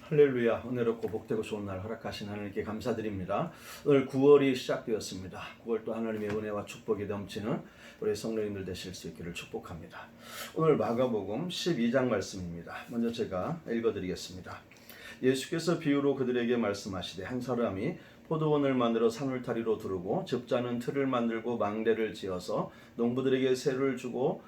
할렐루야. 은혜롭고 복되고 좋은 날 허락하신 하나님께 감사드립니다. 오늘 9월이 시작되었습니다. 9월도 하나님의 은혜와 축복이 넘치는 우리 성도님들 되실 수 있기를 축복합니다. 오늘 마가복음 12장 말씀입니다. 먼저 제가 읽어드리겠습니다. 예수께서 비유로 그들에게 말씀하시되 한 사람이 포도원을 만들어 산울타리로 두르고 즙자는 틀을 만들고 망대를 지어서 농부들에게 세를 주고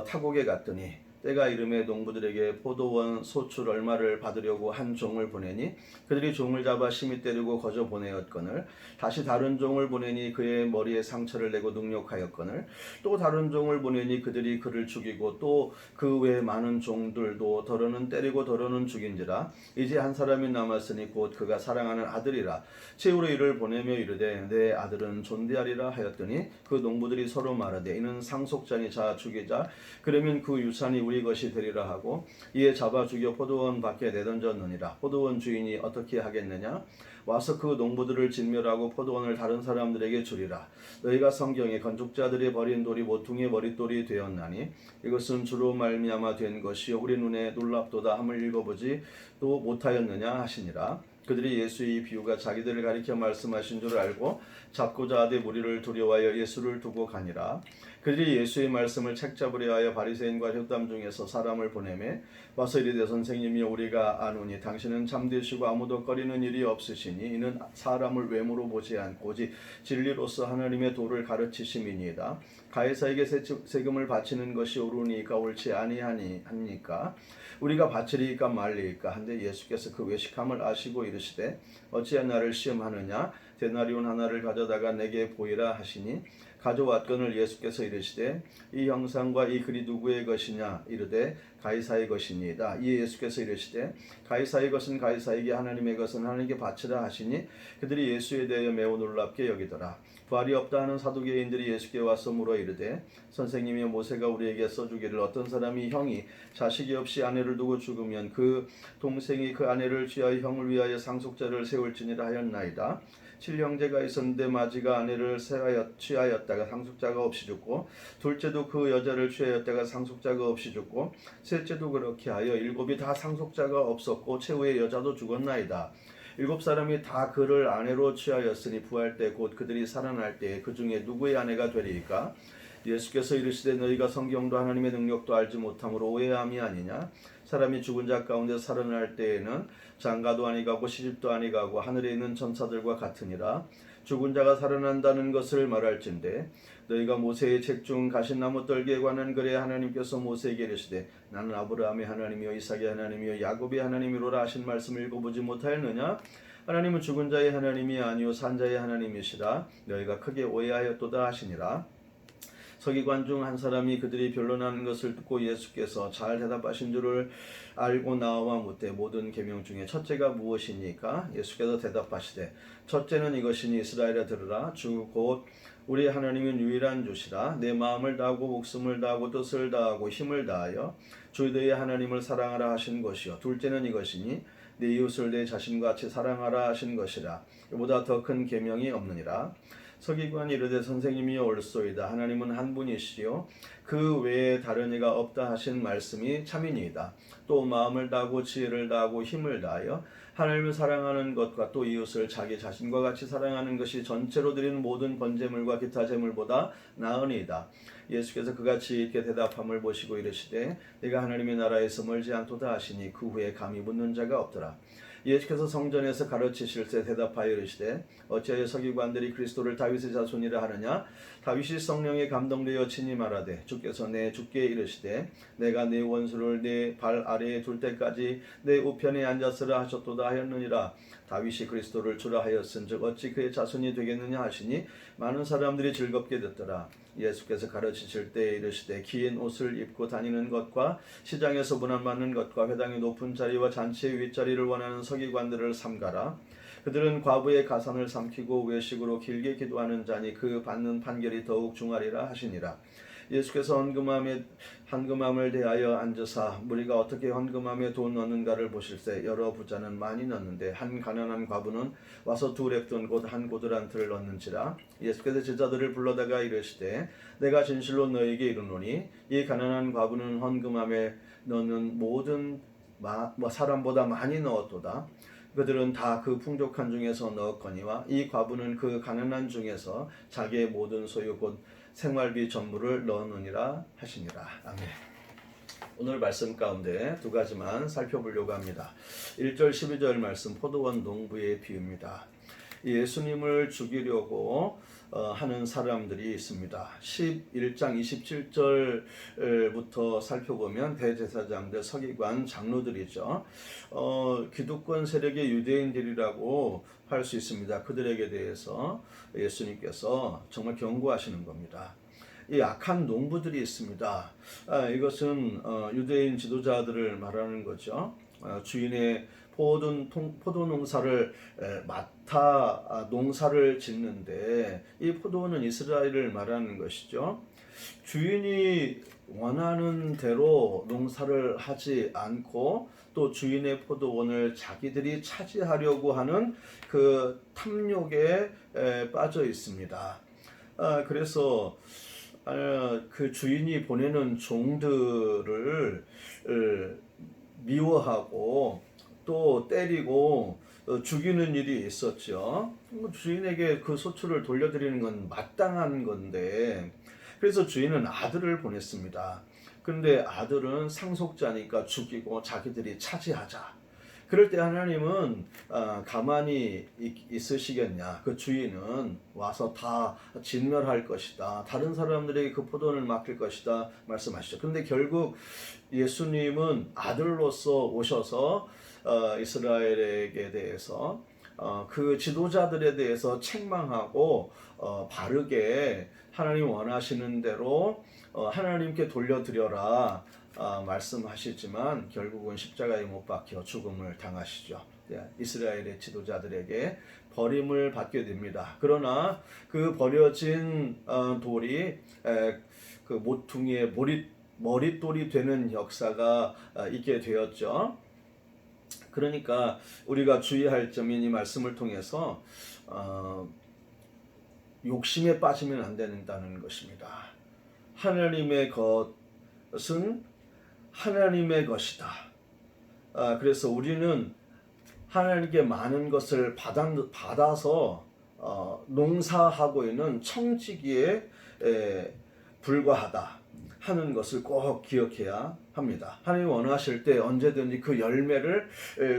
타국에 갔더니 때가 이름에 농부들에게 포도원 소출 얼마를 받으려고 한 종을 보내니 그들이 종을 잡아 심히 때리고 거저 보내었거늘 다시 다른 종을 보내니 그의 머리에 상처를 내고 능욕하였거늘 또 다른 종을 보내니 그들이 그를 죽이고 또 그 외 많은 종들도 더러는 때리고 더러는 죽인지라 이제 한 사람이 남았으니 곧 그가 사랑하는 아들이라 최후로 이를 보내며 이르되 내 아들은 존대하리라 하였더니 그 농부들이 서로 말하되 이는 상속자니 자 죽이자 그러면 그 유산이 우리 것이 되리라 하고 이에 잡아 죽여 포도원 밖에 내던졌느니라. 포도원 주인이 어떻게 하겠느냐? 와서 그 농부들을 진멸하고 포도원을 다른 사람들에게 주리라. 너희가 성경에 건축자들이 버린 돌이 모퉁이의 머릿돌이 되었나니 이것은 주로 말미암아 된 것이요 우리 눈에 놀랍도다 함을 읽어보지 또 못하였느냐 하시니라. 그들이 예수의 비유가 자기들을 가리켜 말씀하신 줄 알고 잡고자 하되 무리를 두려워하여 예수를 두고 가니라. 그들이 예수의 말씀을 책잡으려 하여 바리새인과 혈담 중에서 사람을 보내매 와서 이르되 선생님이여 우리가 아노니 당신은 잠드시고 아무도 꺼리는 일이 없으시니 이는 사람을 외모로 보지 않고 오직 진리로서 하나님의 도를 가르치심이니이다. 가이사에게 세금을 바치는 것이 옳으니까 옳지 아니하니까 우리가 바치리이까 말리이까 한데 예수께서 그 외식함을 아시고 이르시되 어찌하여 나를 시험하느냐 데나리온 하나를 가져다가 내게 보이라 하시니 가져왔거늘 예수께서 이르시되 이 형상과 이 글이 누구의 것이냐 이르되 가이사의 것이니이다. 이에 예수께서 이르시되 가이사의 것은 가이사에게 하나님의 것은 하나님께 바치라 하시니 그들이 예수에 대하여 매우 놀랍게 여기더라. 부활이 없다 하는 사두개인들이 예수께 와서 물어 이르되 선생님이 모세가 우리에게 써주기를 어떤 사람이 형이 자식이 없이 아내를 두고 죽으면 그 동생이 그 아내를 취하여 형을 위하여 상속자를 세울지니라 하였나이다. 7형제가 있었는데 마지가 아내를 취하였다가 상속자가 없이 죽고 둘째도 그 여자를 취하였다가 상속자가 없이 죽고 셋째도 그렇게 하여 7이 다 상속자가 없었고 최후의 여자도 죽었나이다. 7사람이 다 그를 아내로 취하였으니 부활 때 곧 그들이 살아날 때 그 중에 누구의 아내가 되리이까? 예수께서 이르시되 너희가 성경도 하나님의 능력도 알지 못함으로 오해함이 아니냐? 사람이 죽은 자 가운데 살아날 때에는 장가도 아니가고 시집도 아니가고 하늘에 있는 천사들과 같으니라. 죽은 자가 살아난다는 것을 말할진대 너희가 모세의 책 중 가시나무 떨기에 관한 글에 하나님께서 모세에게 이르시되 나는 아브라함의 하나님이요 이삭의 하나님이요 야곱의 하나님이로라 하신 말씀을 읽어보지 못하였느냐? 하나님은 죽은 자의 하나님이 아니요 산 자의 하나님이시라. 너희가 크게 오해하였도다 하시니라. 서기관 중 한 사람이 그들이 변론하는 것을 듣고 예수께서 잘 대답하신 줄을 알고 나와 묻되 모든 계명 중에 첫째가 무엇이니까? 예수께서 대답하시되 첫째는 이것이니 이스라엘아 들으라. 주 곧 우리 하나님은 유일한 주시라. 내 마음을 다하고 목숨을 다하고 뜻을 다하고 힘을 다하여 주 너희 하나님을 사랑하라 하신 것이요 둘째는 이것이니 내 이웃을 내 자신과 같이 사랑하라 하신 것이라. 이보다 더 큰 계명이 없느니라. 서기관이 이르되 선생님이 옳소이다. 하나님은 한 분이시요 그 외에 다른 이가 없다 하신 말씀이 참이니이다. 또 마음을 다하고 지혜를 다하고 힘을 다하여 하나님을 사랑하는 것과 또 이웃을 자기 자신과 같이 사랑하는 것이 전체로 드리는 모든 번제물과 기타 제물보다 나으니이다. 예수께서 그같이 이렇게 대답함을 보시고 이르시되 네가 하나님의 나라에서 멀지 않도다 하시니 그 후에 감히 묻는 자가 없더라. 예수께서 성전에서 가르치실 때 대답하여 이르시되 어찌하여 서기관들이 그리스도를 다윗의 자손이라 하느냐? 다윗이 성령에 감동되어 친히 말하되 주께서 내 주께 이르시되 내가 내 원수를 내 발 아래에 둘 때까지 내 우편에 앉았으라 하셨도다 하였느니라. 다윗이 그리스도를 주라 하였은즉 어찌 그의 자손이 되겠느냐 하시니 많은 사람들이 즐겁게 듣더라. 예수께서 가르치실 때 이르시되 긴 옷을 입고 다니는 것과 시장에서 문안받는 것과 회당의 높은 자리와 잔치의 윗자리를 원하는 서기관들을 삼가라. 그들은 과부의 가산을 삼키고 외식으로 길게 기도하는 자니 그 받는 판결이 더욱 중하리라 하시니라. 예수께서 헌금함을 대하여 앉으사 무리가 어떻게 헌금함에 돈 넣는가를 보실세 여러 부자는 많이 넣는데 한 가난한 과부는 와서 2렙돈 곧 한 고드란트를 넣는지라. 예수께서 제자들을 불러다가 이르시되 내가 진실로 너희에게 이르노니 이 가난한 과부는 헌금함에 넣는 모든 사람보다 많이 넣었도다. 그들은 다 그 풍족한 중에서 넣었거니와 이 과부는 그 가난한 중에서 자기의 모든 소유 곧 생활비 전부를 넣었느니라 하시니라. 아멘. 오늘 말씀 가운데 두 가지만 살펴보려고 합니다. 1절 12절 말씀 포도원 농부의 비유입니다. 예수님을 죽이려고 하는 사람들이 있습니다. 11장 27절부터 살펴보면 대제사장들, 서기관, 장로들이죠. 기득권 세력의 유대인들이라고 할 수 있습니다. 그들에게 대해서 예수님께서 정말 경고하시는 겁니다. 이 악한 농부들이 있습니다. 이것은 유대인 지도자들을 말하는 거죠. 주인의 포도 농사를 맡아 농사를 짓는데 이 포도는 이스라엘을 말하는 것이죠. 주인이 원하는 대로 농사를 하지 않고 또 주인의 포도원을 자기들이 차지하려고 하는 그 탐욕에 빠져 있습니다. 그래서 그 주인이 보내는 종들을 미워하고 또 때리고 죽이는 일이 있었죠. 주인에게 그 소출을 돌려드리는 건 마땅한 건데, 그래서 주인은 아들을 보냈습니다. 그런데 아들은 상속자니까 죽이고 자기들이 차지하자. 그럴 때 하나님은 가만히 있으시겠냐? 그 주인은 와서 다 진멸할 것이다. 다른 사람들에게 그 포도원을 맡길 것이다 말씀하시죠. 그런데 결국 예수님은 아들로서 오셔서 이스라엘에게 대해서 그 지도자들에 대해서 책망하고 바르게 하나님 원하시는 대로 하나님께 돌려드려라 말씀하시지만 결국은 십자가에 못 박혀 죽음을 당하시죠. 이스라엘의 지도자들에게 버림을 받게 됩니다. 그러나 그 버려진 돌이 그 모퉁이의 머릿돌이 되는 역사가 있게 되었죠. 그러니까 우리가 주의할 점인 이 말씀을 통해서 욕심에 빠지면 안 된다는 것입니다. 하나님의 것은 하나님의 것이다. 그래서 우리는 하나님께 많은 것을 받아서 농사하고 있는 청지기에 불과하다 하는 것을 꼭 기억해야 합니다. 하나님 원하실 때 언제든지 그 열매를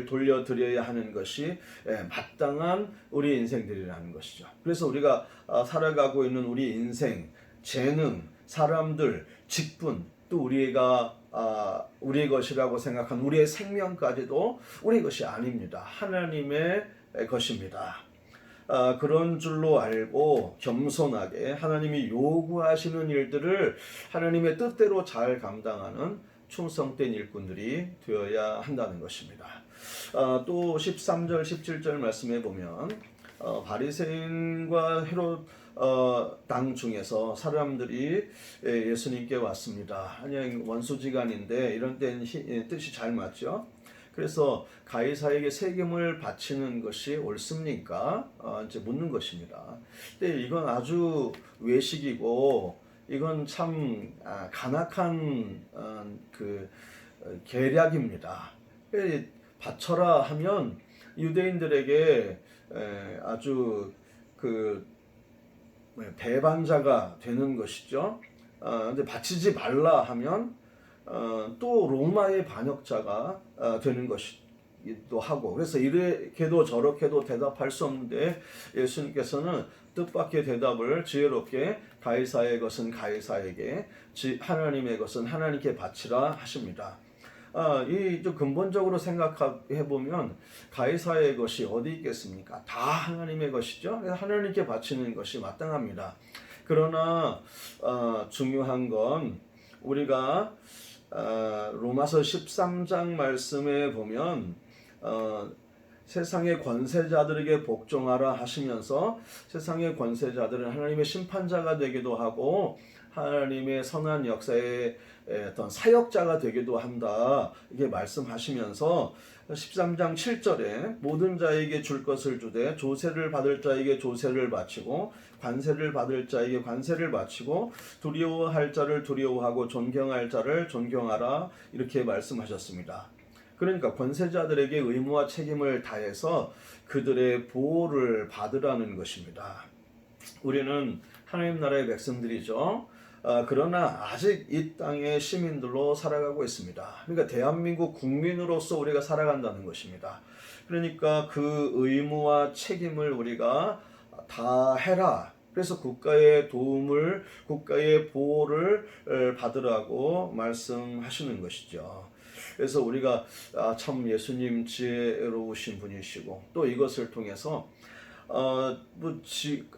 돌려드려야 하는 것이 마땅한 우리 인생들이라는 것이죠. 그래서 우리가 살아가고 있는 우리 인생, 재능, 사람들, 직분, 또 우리가 우리의 것이라고 생각한 우리의 생명까지도 우리의 것이 아닙니다. 하나님의 것입니다. 그런 줄로 알고 겸손하게 하나님이 요구하시는 일들을 하나님의 뜻대로 잘 감당하는 충성된 일꾼들이 되어야 한다는 것입니다. 또 13절 17절 말씀해 보면 바리새인과 헤롯 당 중에서 사람들이 예수님께 왔습니다. 그냥 원수지간인데 이런 때는 뜻이 잘 맞죠. 그래서 가이사에게 세금을 바치는 것이 옳습니까? 이제 묻는 것입니다. 근데 이건 아주 외식이고 이건 참 간악한 그 계략입니다. 바쳐라 하면 유대인들에게 아주 그 배반자가 되는 것이죠. 근데 바치지 말라 하면 또 로마의 반역자가 되는 것이기도 하고, 그래서 이렇게도 저렇게도 대답할 수 없는데 예수님께서는 뜻밖의 대답을 지혜롭게 가이사의 것은 가이사에게, 하나님의 것은 하나님께 바치라 하십니다. 이 좀 근본적으로 생각해 보면 가이사의 것이 어디 있겠습니까? 다 하나님의 것이죠. 그래서 하나님께 바치는 것이 마땅합니다. 그러나 중요한 건 우리가 로마서 13장 말씀에 보면 세상의 권세자들에게 복종하라 하시면서 세상의 권세자들은 하나님의 심판자가 되기도 하고 하나님의 선한 역사의 어떤 사역자가 되기도 한다, 이게 말씀하시면서 13장 7절에 모든 자에게 줄 것을 주되 조세를 받을 자에게 조세를 바치고 관세를 받을 자에게 관세를 바치고 두려워할 자를 두려워하고 존경할 자를 존경하라, 이렇게 말씀하셨습니다. 그러니까 권세자들에게 의무와 책임을 다해서 그들의 보호를 받으라는 것입니다. 우리는 하나님 나라의 백성들이죠. 그러나 아직 이 땅의 시민들로 살아가고 있습니다. 그러니까 대한민국 국민으로서 우리가 살아간다는 것입니다. 그러니까 그 의무와 책임을 우리가 다 해라. 그래서 국가의 도움을, 국가의 보호를 받으라고 말씀하시는 것이죠. 그래서 우리가 참 예수님 지혜로우신 분이시고 또 이것을 통해서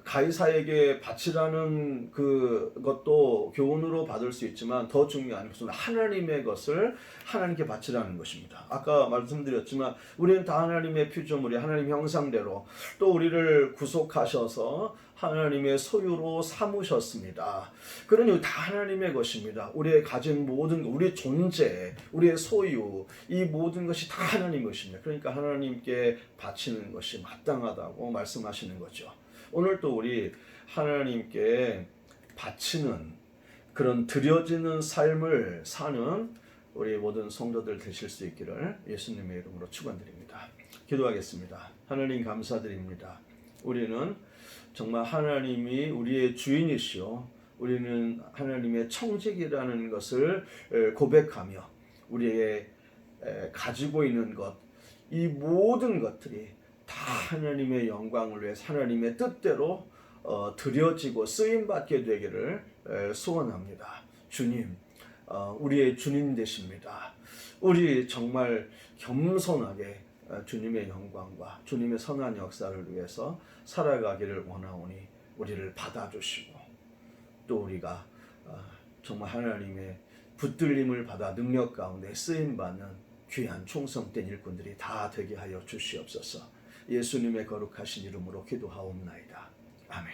가이사에게 바치라는 그것도 교훈으로 받을 수 있지만 더 중요한 것은 하나님의 것을 하나님께 바치라는 것입니다. 아까 말씀드렸지만 우리는 다 하나님의 피조물이 하나님 형상대로 또 우리를 구속하셔서 하나님의 소유로 삼으셨습니다. 그러니 다 하나님의 것입니다. 우리의 가진 모든 것, 우리의 존재, 우리의 소유, 이 모든 것이 다 하나님의 것입니다. 그러니까 하나님께 바치는 것이 마땅하다고 말씀하시는 거죠. 오늘 또 우리 하나님께 바치는 그런 드려지는 삶을 사는 우리 모든 성도들 되실 수 있기를 예수님의 이름으로 축원드립니다. 기도하겠습니다. 하나님 감사드립니다. 우리는 정말 하나님이 우리의 주인이시오. 우리는 하나님의 청직이라는 것을 고백하며 우리의 가지고 있는 것, 이 모든 것들이 다 하나님의 영광을 위해서 하나님의 뜻대로 드려지고 쓰임받게 되기를 소원합니다. 주님, 우리의 주님 되십니다. 우리 정말 겸손하게 주님의 영광과 주님의 선한 역사를 위해서 살아가기를 원하오니 우리를 받아주시고 또 우리가 정말 하나님의 붙들림을 받아 능력 가운데 쓰임받는 귀한 충성된 일꾼들이 다 되게 하여 주시옵소서. 예수님의 거룩하신 이름으로 기도하옵나이다. 아멘.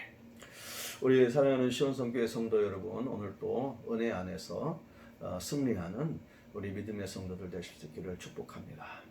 우리 사랑하는 시온성교회 성도 여러분, 오늘 또 은혜 안에서 승리하는 우리 믿음의 성도들 되실 수 있기를 축복합니다.